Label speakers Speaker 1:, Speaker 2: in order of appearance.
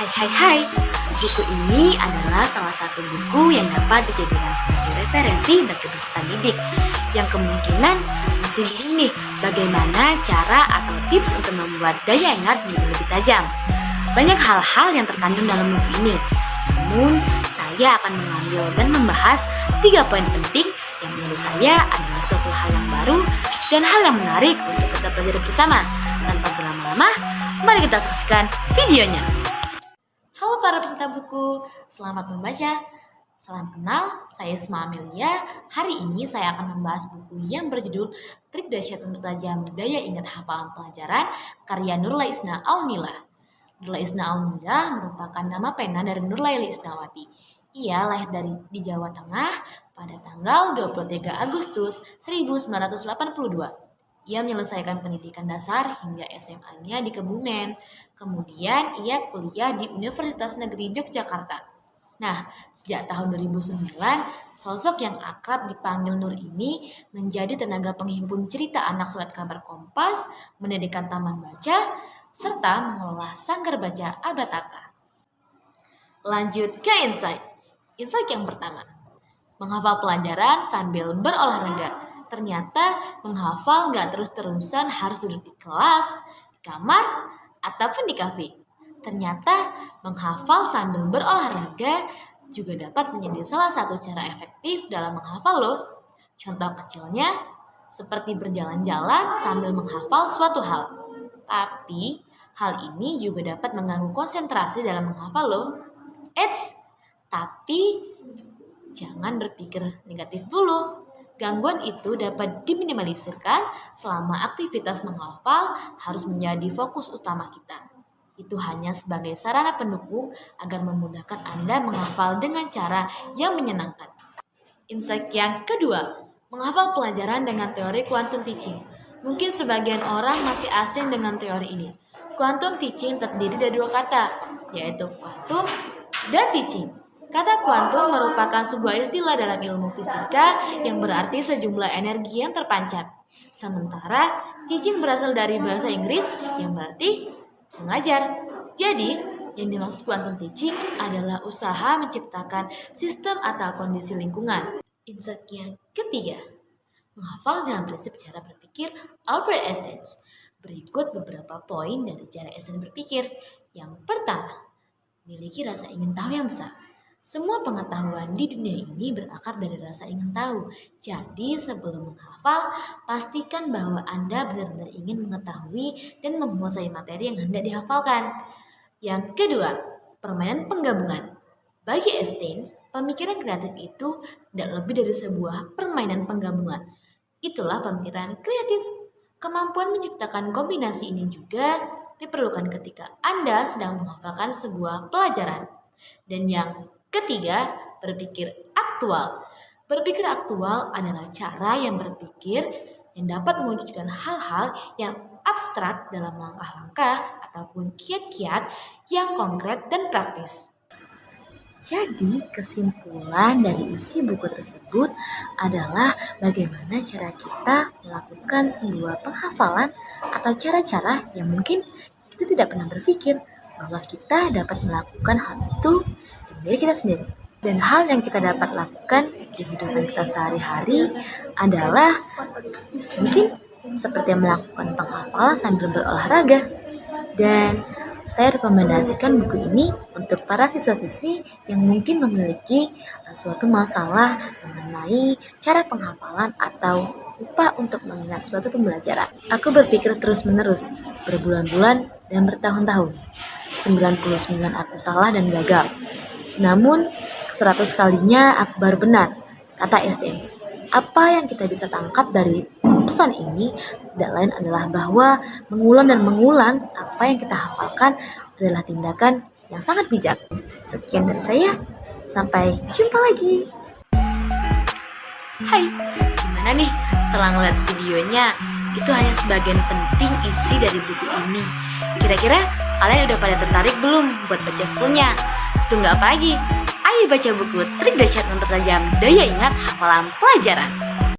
Speaker 1: Hai, buku ini adalah salah satu buku yang dapat dijadikan sebagai referensi bagi peserta didik yang kemungkinan masih bingung nih bagaimana cara atau tips untuk membuat daya ingat menjadi lebih tajam. Banyak hal-hal yang terkandung dalam buku ini, namun saya akan mengambil dan membahas 3 poin penting yang menurut saya adalah suatu hal yang baru dan hal yang menarik untuk kita pelajari bersama. Tanpa berlama-lama, mari kita saksikan videonya. Halo para pecinta buku, selamat membaca. Salam kenal, saya Isma Amelia. Hari ini saya akan membahas buku yang berjudul Trik Dahsyat Mempertajam Daya Ingat Hafalan Pelajaran karya Nurlaili Isna Aunilah. Nurlaili Isna Aunilah merupakan nama pena dari Nurlaili Isnawati. Ia lahir di Jawa Tengah pada tanggal 23 Agustus 1982. Ia menyelesaikan pendidikan dasar hingga SMA-nya di Kebumen. Kemudian ia kuliah di Universitas Negeri Yogyakarta. Nah, sejak tahun 2009, sosok yang akrab dipanggil Nur ini menjadi tenaga penghimpun cerita anak surat kabar Kompas, mendirikan taman baca, serta mengelola sanggar baca Abataka. Lanjut ke insight. Insight yang pertama, menghafal pelajaran sambil berolahraga. Ternyata menghafal gak terus-terusan harus duduk di kelas, di kamar, ataupun di kafe. Ternyata menghafal sambil berolahraga juga dapat menjadi salah satu cara efektif dalam menghafal loh. Contoh kecilnya seperti berjalan-jalan sambil menghafal suatu hal. Tapi hal ini juga dapat mengganggu konsentrasi dalam menghafal loh. Tapi jangan berpikir negatif dulu. Gangguan itu dapat diminimalisirkan selama aktivitas menghafal harus menjadi fokus utama kita. Itu hanya sebagai sarana pendukung agar memudahkan Anda menghafal dengan cara yang menyenangkan. Insight yang kedua, menghafal pelajaran dengan teori quantum teaching. Mungkin sebagian orang masih asing dengan teori ini. Quantum teaching terdiri dari 2 kata, yaitu quantum dan teaching. Kata kuantum merupakan sebuah istilah dalam ilmu fisika yang berarti sejumlah energi yang terpancar. Sementara teaching berasal dari bahasa Inggris yang berarti mengajar. Jadi, yang dimaksud quantum teaching adalah usaha menciptakan sistem atau kondisi lingkungan. Insight yang ketiga, menghafal dengan prinsip cara berpikir Albert Einstein. Berikut beberapa poin dari cara Einstein berpikir. Yang pertama, miliki rasa ingin tahu yang besar. Semua pengetahuan di dunia ini berakar dari rasa ingin tahu. Jadi sebelum menghafal, pastikan bahwa Anda benar-benar ingin mengetahui dan menguasai materi yang hendak dihafalkan. Yang kedua, permainan penggabungan. Bagi Einstein, pemikiran kreatif itu tidak lebih dari sebuah permainan penggabungan. Itulah pemikiran kreatif. Kemampuan menciptakan kombinasi ini juga diperlukan ketika Anda sedang menghafalkan sebuah pelajaran. Dan yang ketiga, berpikir aktual. Berpikir aktual adalah cara yang berpikir yang dapat mewujudkan hal-hal yang abstrak dalam langkah-langkah ataupun kiat-kiat yang konkret dan praktis. Jadi, kesimpulan dari isi buku tersebut adalah bagaimana cara kita melakukan sebuah penghafalan atau cara-cara yang mungkin kita tidak pernah berpikir bahwa kita dapat melakukan hal itu dari kita sendiri. Dan hal yang kita dapat lakukan di kehidupan kita sehari-hari adalah mungkin seperti melakukan penghafalan sambil berolahraga. Dan saya rekomendasikan buku ini untuk para siswa-siswi yang mungkin memiliki suatu masalah mengenai cara penghafalan atau lupa untuk mengingat suatu pembelajaran. Aku berpikir terus-menerus, berbulan-bulan dan bertahun-tahun. 99 aku salah dan gagal. Namun, 100 kalinya aku baru benar, kata Einstein. Apa yang kita bisa tangkap dari pesan ini tidak lain adalah bahwa mengulang dan mengulang apa yang kita hafalkan adalah tindakan yang sangat bijak. Sekian dari saya, sampai jumpa lagi. Hai, gimana nih setelah ngeliat videonya? Itu hanya sebagian penting isi dari buku ini. Kira-kira kalian udah pada tertarik belum buat baca fullnya? Tunggu apa lagi? Ayo baca buku Trik Dahsyat Mempertajam Daya Ingat Hafalan Pelajaran.